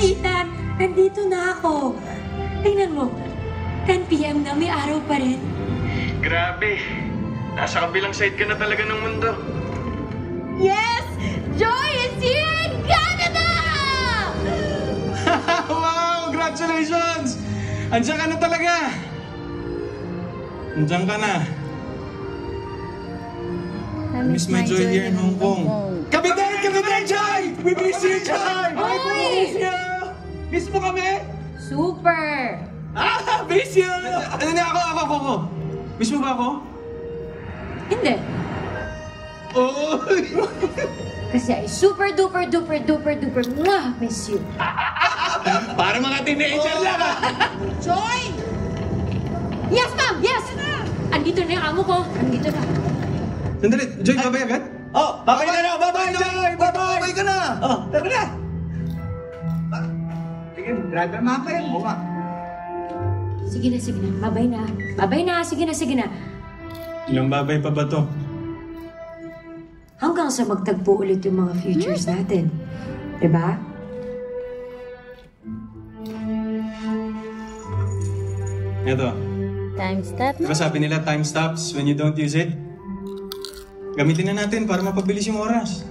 Ethan! Nandito na ako. Tingnan mo, 10 p.m. na, may araw pa rin. Grabe. Nasa kabilang side ka na talaga ng mundo. Yes! Joy is here in Canada! Wow! Congratulations! Andiyan ka na talaga! Andiyan ka na. I miss my Joy here in Hong Kong. Kami din, Joy! We miss you, Joy! Hoy! Miss you! Miss mo kami? Super! Miss you! Ano na ako. Miss mo ba ako? Hindi. Oh! Kasi I super duper miss you. Para mga teenager lang ah! Joy! Yes, ma'am! Yes! Andito na yung amo ko. Andito na. Sandali, Joy, babay agad? Oh, babay na! Babay, Joy! Babay ka na! Oh, tara na! Sige, driver mapa yan mo, ma. Sige na. Babay na. Sige na. Ilang babay pa ba to? Hanggang sa magtagpo ulit yung mga futures natin. Diba? Eto. Time stop na. Diba sabi nila time stops when you don't use it? Gamitin na natin para mapabilis yung oras.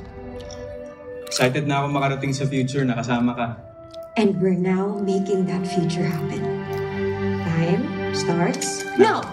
Excited na ako makarating sa future na kasama ka. And we're now making that future happen. Time starts now!